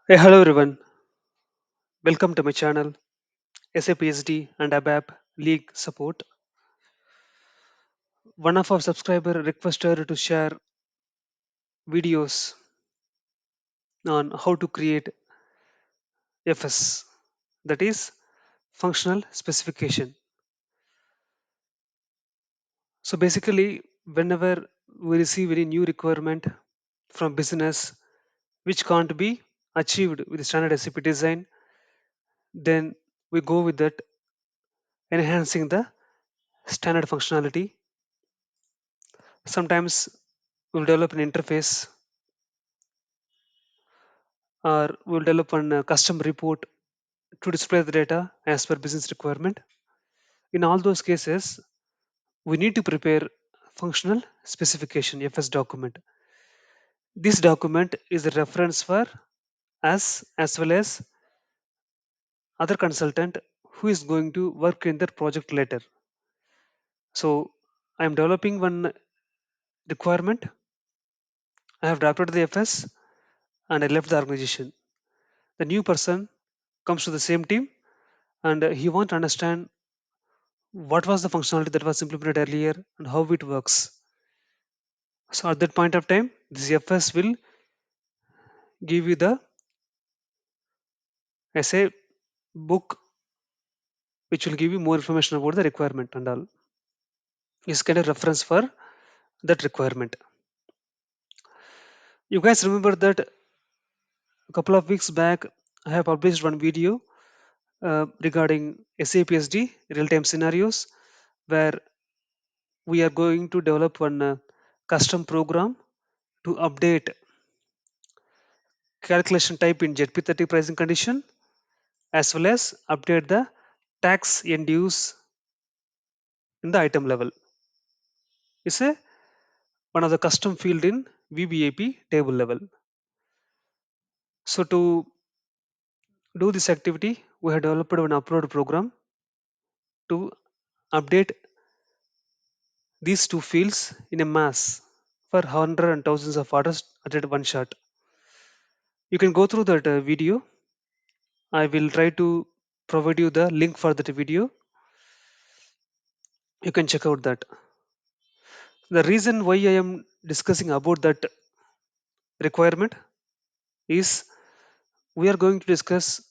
Hey, hello everyone. Welcome to my channel SAP SD and ABAP League Support. One of our subscriber requested to share videos on how to create FS, that is Functional Specification. So basically, whenever we receive any new requirement from business which can't be achieved with the standard SAP design, then we go with that enhancing the standard functionality. Sometimes we'll develop an interface or we'll develop a custom report to display the data as per business requirement. In all those cases, we need to prepare functional specification FS document. This document is a reference for us as well as other consultant who is going to work in that project later. So I am developing one requirement. I have drafted the FS and I left the organization. The new person comes to the same team and he wants to understand what was the functionality that was implemented earlier and how it works. So at that point of time, this FS will give you the essay book, which will give you more information about the requirement and all. Is kind of reference for that requirement. You guys remember that a couple of weeks back, I have published one video regarding SAP SD real-time scenarios, where we are going to develop one custom program to update calculation type in ZP30 pricing condition, as well as update the tax end use in the item level. It's a one of the custom field in VBAP table level. So to do this activity, we have developed an upload program to update these two fields in a mass for hundreds and thousands of orders at one shot. You can go through that video. I will try to provide you the link for that video. You can check out that. The reason why I am discussing about that requirement is we are going to discuss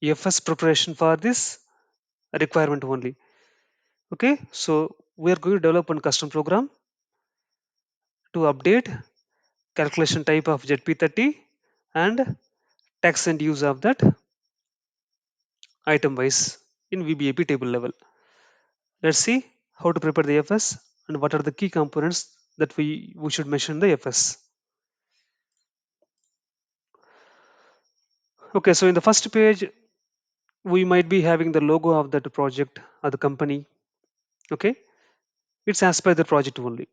FS preparation for this requirement only. Okay, so we are going to develop one custom program to update calculation type of ZP30 and tax and use of that item wise in VBAP table level. Let's see how to prepare the FS and what are the key components that we should mention in the FS. Okay, so in the first page, we might be having the logo of that project or the company. Okay, it's as per the project only.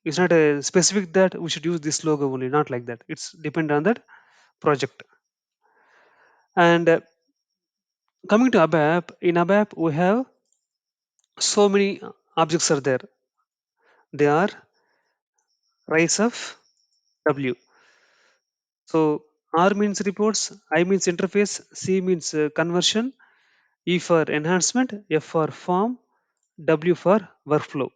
It's not a specific that we should use this logo only, not like that. It's depend on that project. And coming to ABAP, in ABAP we have so many objects are there. They are rise of W. So R means reports, I means interface, C means conversion, E for enhancement, F for form, W for workflow.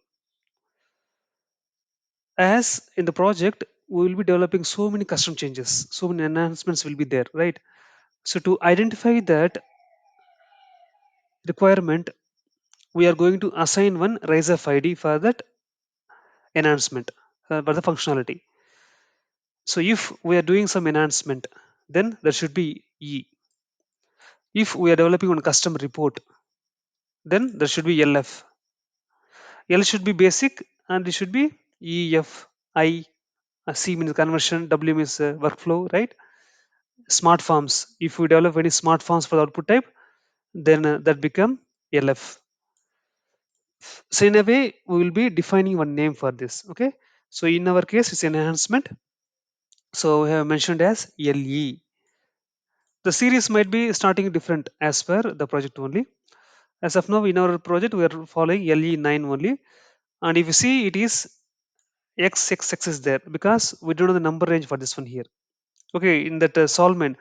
As in the project, we will be developing so many custom changes, so many enhancements will be there, right? So to identify that requirement, we are going to assign one rise of ID for that enhancement, for the functionality. So if we are doing some enhancement, then there should be E. If we are developing one custom report, then there should be LF. L should be basic and it should be E, F, I, C means conversion, W means workflow, right? Smart forms. If we develop any smart forms for the output type, then that become LF. So in a way, we will be defining one name for this. Okay. So in our case, it's enhancement. So we have mentioned as LE. The series might be starting different as per the project only. As of now, in our project, we are following LE9 only. And if you see, it is XXX is there because we don't know the number range for this one here. Okay, in that Solman,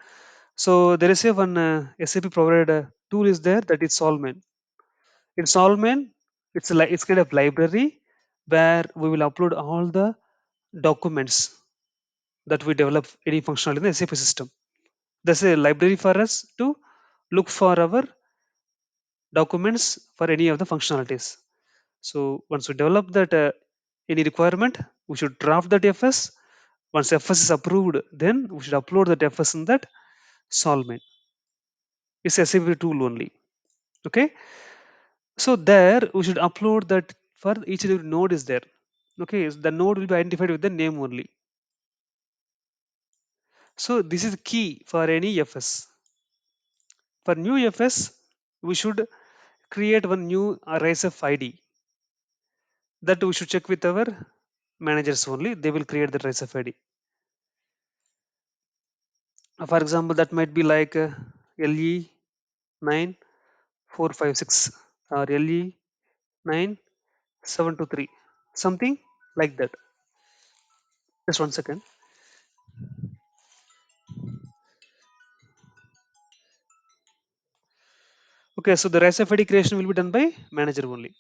So there is a one SAP provided tool is there, that is Solman. In Solman, it's kind of library where we will upload all the documents that we develop any functionality in the SAP system. There's a library for us to look for our documents for any of the functionalities. So once we develop that any requirement, we should draft that FS. Once FS is approved, then we should upload that FS in that Solman. It's a SAP tool only. Okay. So there we should upload that for each and every node is there. Okay. So the node will be identified with the name only. So this is key for any FS. For new FS, we should create one new RISF ID that we should check with our managers only. They will create the RISF ID. For example, that might be like LE 9456 or LE 9723, something like that. Just 1 second. Okay, so the RISF ID creation will be done by manager only.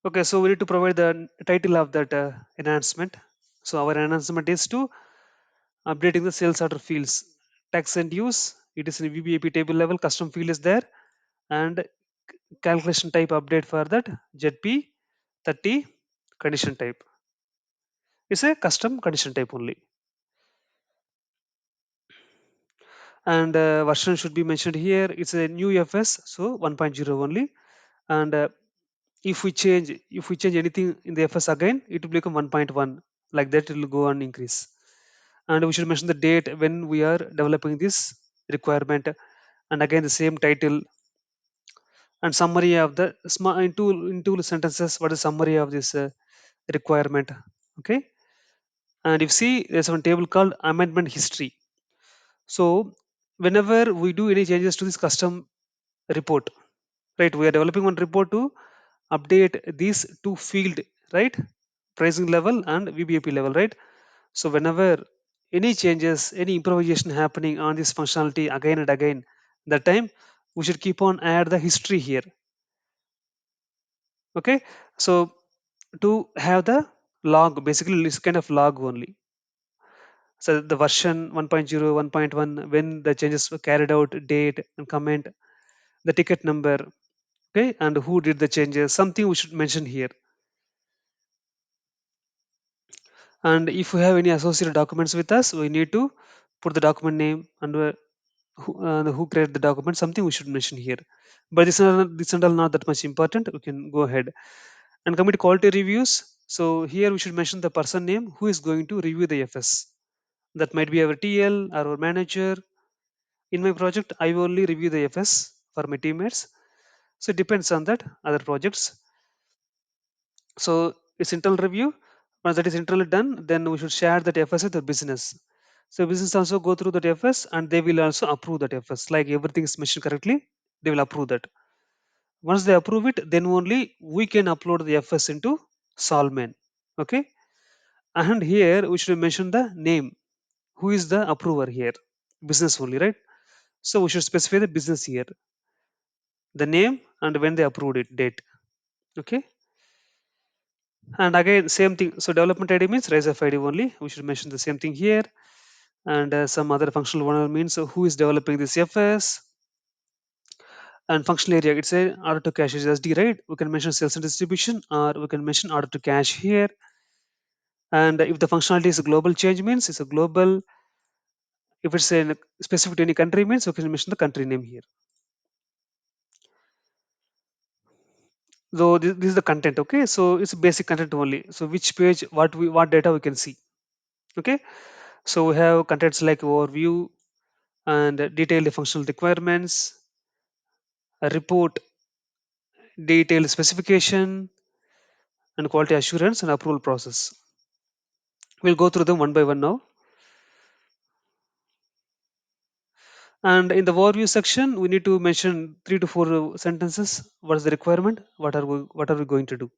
Okay, so we need to provide the title of that enhancement. So our enhancement is to updating the sales order fields, tax and use. It is in VBAP table level. Custom field is there, and calculation type update for that ZP 30 condition type. It's a custom condition type only, and version should be mentioned here. It's a new FS, so 1.0 only, and if we change anything in the FS again, it will become 1.1. Like that, it will go on increase. And we should mention the date when we are developing this requirement, and again the same title and summary of the small in two sentences. What is summary of this requirement? Okay, and if see there's one table called amendment history. So whenever we do any changes to this custom report, right, we are developing one report to update these two field, right, pricing level and VBAP level, right. So whenever any changes, any improvisation happening on this functionality again and again, that time we should keep on add the history here. Okay, so to have the log, basically this kind of log only. So the version 1.0, 1.1, when the changes were carried out, date and comment, the ticket number, okay, and who did the changes, something we should mention here. And if we have any associated documents with us, we need to put the document name and who created the document, something we should mention here. But this is not that much important. We can go ahead and commit quality reviews. So here we should mention the person name who is going to review the FS. That might be our TL or our manager. In my project, I only review the FS for my teammates. So it depends on that other projects. So it's internal review. Once that is internally done, then we should share that FS with the business. So business also go through that FS and they will also approve that FS. Like everything is mentioned correctly, they will approve that. Once they approve it, then only we can upload the FS into Solman. Okay, and here we should mention the name. Who is the approver here? Business only, right? So we should specify the business here, the name, and when they approved it, date. Okay, and again same thing. So development ID means rise of ID only. We should mention the same thing here, and some other functional owner means who is developing this FS. And functional area, it's a order to cash is SD, right? We can mention sales and distribution, or we can mention order to cash here. And if the functionality is a global change means it's a global. If it's a specific to any country means we can mention the country name here. So this is the content. Okay, so it's basic content only. So which page, what data we can see. Okay, so we have contents like overview and detailed functional requirements, a report, detailed specification, and quality assurance and approval process. We'll go through them one by one now. And in the overview section, we need to mention 3 to 4 sentences. What is the requirement? What are we going to do?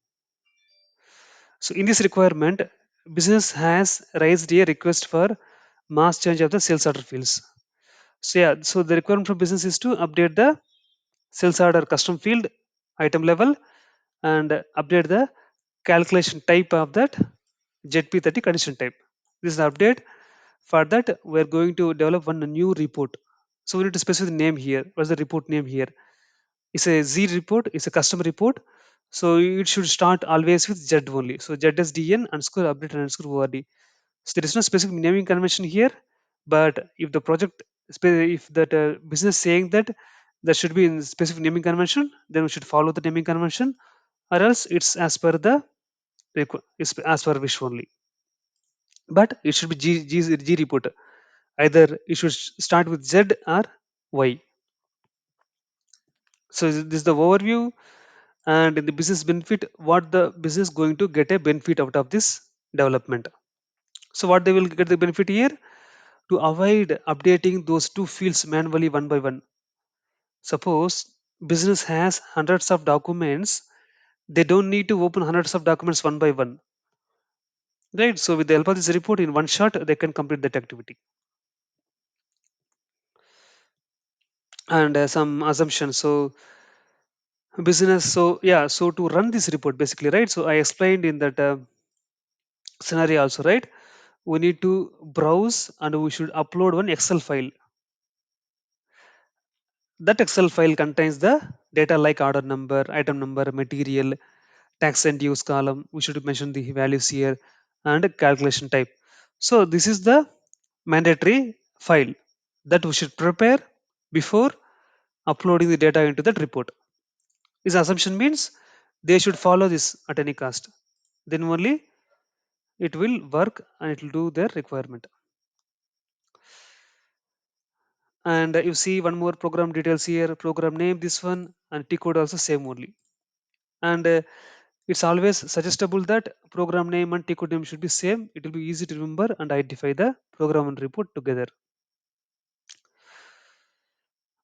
So in this requirement, business has raised a request for mass change of the sales order fields. So yeah, so the requirement from business is to update the sales order custom field item level and update the calculation type of that ZP30 condition type. This is the update. For that, we're going to develop one new report. So we need to specify the name here. What's the report name here? It's a Z report, it's a custom report. So it should start always with Z only. So ZSDN underscore update underscore ORD. So there is no specific naming convention here, but if the project, if that business saying that there should be in specific naming convention, then we should follow the naming convention, or else it's as per the it's as per wish only. But it should be G report. Either it should start with Z or Y. So this is the overview, and in the business benefit, what the business going to get a benefit out of this development. So what they will get the benefit here, to avoid updating those two fields manually one by one. Suppose business has hundreds of documents, they don't need to open hundreds of documents one by one, right? So with the help of this report, in one shot, they can complete that activity. And some assumptions. So business. So yeah. So to run this report, basically, right? So I explained in that scenario also, right? We need to browse and we should upload one Excel file. That Excel file contains the data like order number, item number, material, tax and use column. We should mention the values here and calculation type. So this is the mandatory file that we should prepare before uploading the data into that report. This assumption means they should follow this at any cost. Then only it will work and it will do their requirement. And you see one more program details here, program name, this one, and T code also same only. And it's always suggestible that program name and T code name should be same. It will be easy to remember and identify the program and report together.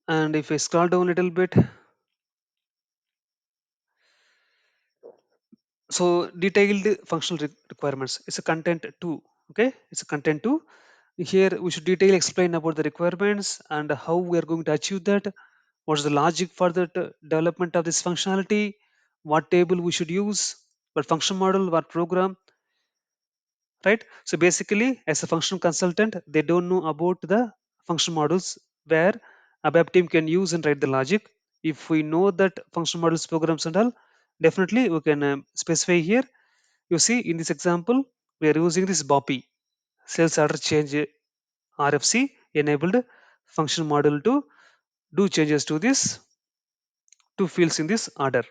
And if I scroll down a little bit, so detailed functional requirements. It's a content too. Okay, it's a content too. Here we should detail explain about the requirements and how we are going to achieve that. What's the logic for the development of this functionality? What table we should use? What function model? What program? Right. So basically, as a functional consultant, they don't know about the function models where ABAP team can use and write the logic. If we know that function models, programs, and all, definitely we can specify here. You see, in this example, we are using this BOPI sales order change RFC enabled function model to do changes to this two fields in this order.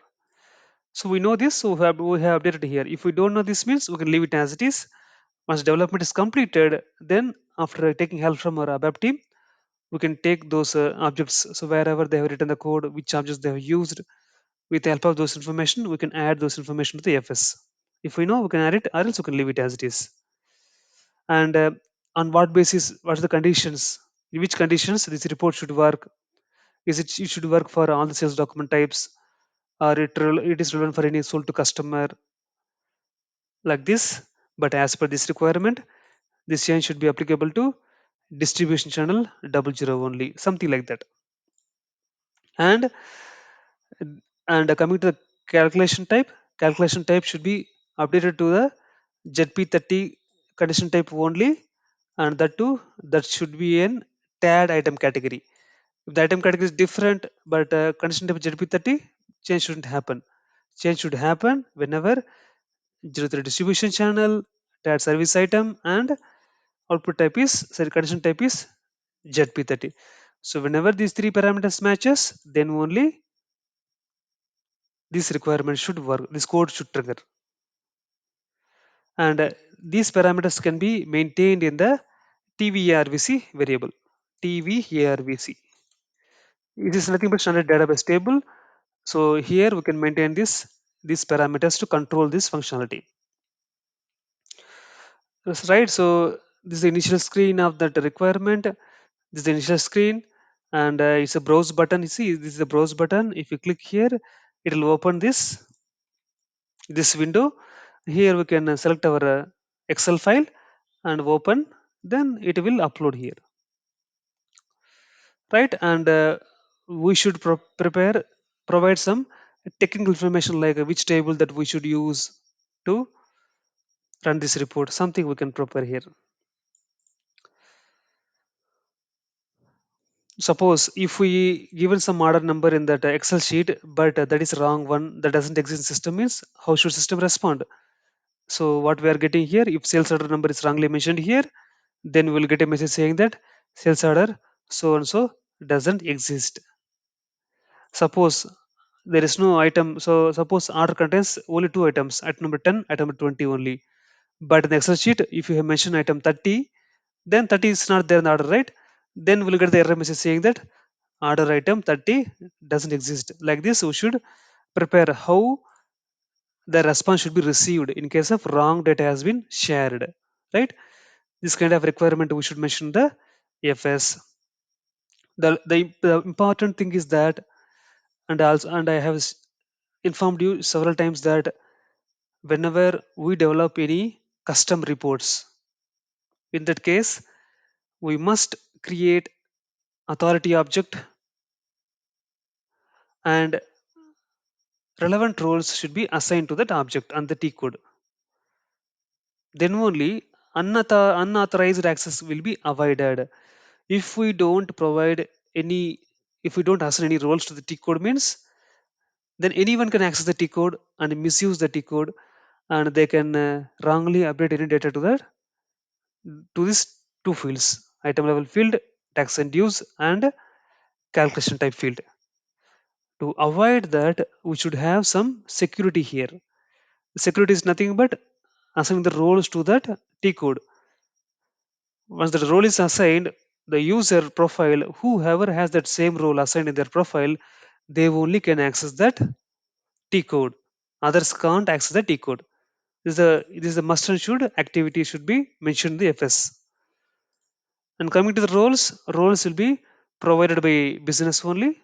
So we know this, so we have updated here. If we don't know this means we can leave it as it is. Once development is completed, then after taking help from our ABAP team, we can take those objects. So wherever they have written the code, which objects they have used, with the help of those information, we can add those information to the FS. If we know, we can add it, or else we can leave it as it is. And on what basis, what's the conditions? In which conditions this report should work? Is it should work for all the sales document types, or it is relevant for any sold to customer like this? But as per this requirement, this change should be applicable to distribution channel 00 only, something like that. And coming to the calculation type should be updated to the ZP30 condition type only, and that too that should be in TAD item category. If the item category is different but condition type ZP30, change shouldn't happen. Change should happen whenever 03 distribution channel, TAD service item, and output type is, sorry, condition type is ZP30. So whenever these three parameters matches, then only this requirement should work, this code should trigger. And these parameters can be maintained in the TVARVC variable. TVARVC. It is nothing but standard database table. So here we can maintain these parameters to control this functionality. That's right. So this is the initial screen of that requirement. This is the initial screen, and it's a browse button. You see, this is the browse button. If you click here, it will open this window. Here we can select our Excel file and open. then it will upload here, right? And we should provide some technical information like which table that we should use to run this report, something we can prepare here. Suppose if we given some order number in that excel sheet, but that is wrong one, that doesn't exist in system, means how should system respond? So what we are getting here, if sales order number is wrongly mentioned here, then we will get a message saying that sales order so and so doesn't exist. Suppose there is no item, so suppose order contains only two items, item number 10, item number 20 only. But in the Excel sheet, if you have mentioned item 30, then 30 is not there in the order, right? Then we'll get the error message saying that order item 30 doesn't exist. Like this, we should prepare how the response should be received in case of wrong data has been shared, right? This kind of requirement we should mention the FS. The important thing is that, and I have informed you several times that whenever we develop any custom reports, in that case we must create authority object, and relevant roles should be assigned to that object and the T code. Then only unauthorized access will be avoided. If we don't provide any, if we don't assign any roles to the T code, means then anyone can access the T code and misuse the T code, and they can wrongly update any data to that, to these two fields, item level field, tax and dues, and calculation type field. To avoid that, we should have some security here. Security is nothing but assigning the roles to that T code. Once the role is assigned, the user profile, whoever has that same role assigned in their profile, they only can access that T code. Others can't access the T code. This is a must and should activity should be mentioned in the FS. And coming to the roles will be provided by business only.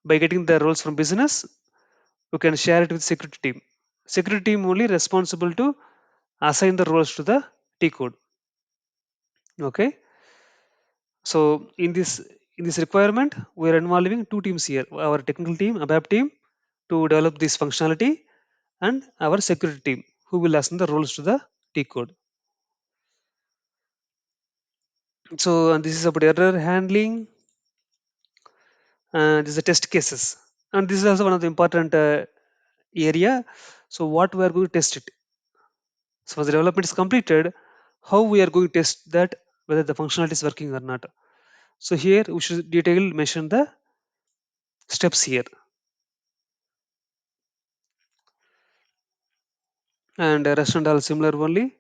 By getting the roles from business, we can share it with security team. Security team only responsible to assign the roles to the T code. Okay. So in this requirement, we are involving two teams here: our technical team, ABAP team, to develop this functionality, and our security team, who will assign the roles to the T code. So and this is about error handling, and this is the test cases, and this is also one of the important area. So what we are going to test it. So once the development is completed, how we are going to test that whether the functionality is working or not. So here we should detail mention the steps here, and rest and all similar only.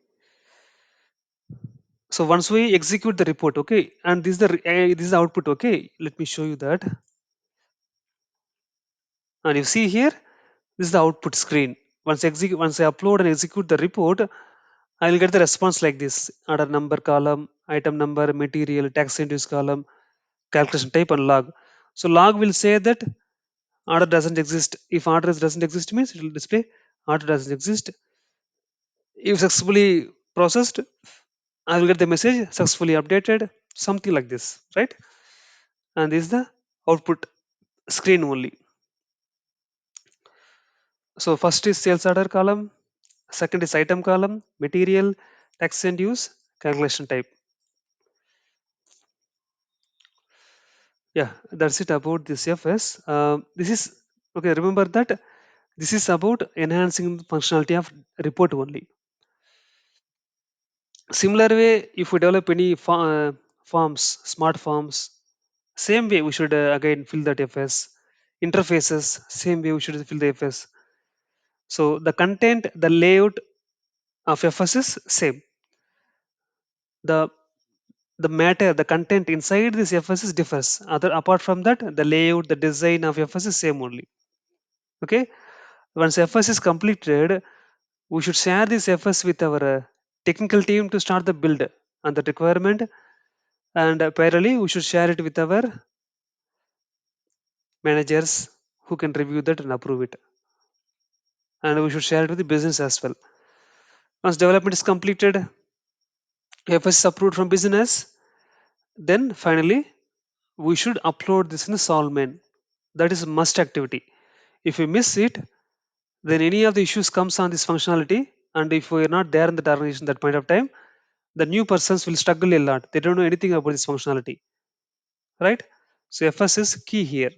So once we execute the report, okay, and this is the output, okay. Let me show you that, and you see here, this is the output screen. Once I upload and execute the report, I will get the response like this: order number column, item number, material, tax induce column, calculation type, and log. So log will say that order doesn't exist. If order doesn't exist, means it will display order doesn't exist. If successfully processed, I will get the message successfully updated, something like this, right? And this is the output screen only. So first is sales order column, second is item column, material, tax and use, calculation type. Yeah, that's it about this FS. This is okay. Remember that this is about enhancing the functionality of report only. Similar way, if we develop any forms, smart forms, same way we should again fill that FS. Interfaces, same way we should fill the FS. So the content, the layout of FS is same. The the matter, the content inside this FS is differs. Other apart from that, the layout, the design of FS is same only. Okay. Once FS is completed, we should share this FS with our technical team to start the build and the requirement, and parallelly we should share it with our managers who can review that and approve it, and we should share it with the business as well. Once development is completed, FS is approved from business, then finally we should upload this in the solvent. That is a must activity. If we miss it, then any of the issues comes on this functionality, and if we are not there in the organization that point of time, the new persons will struggle a lot. They don't know anything about this functionality, right? So FS is key here.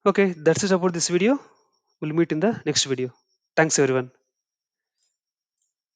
Okay, that's it about this video. We'll meet in the next video. Thanks everyone.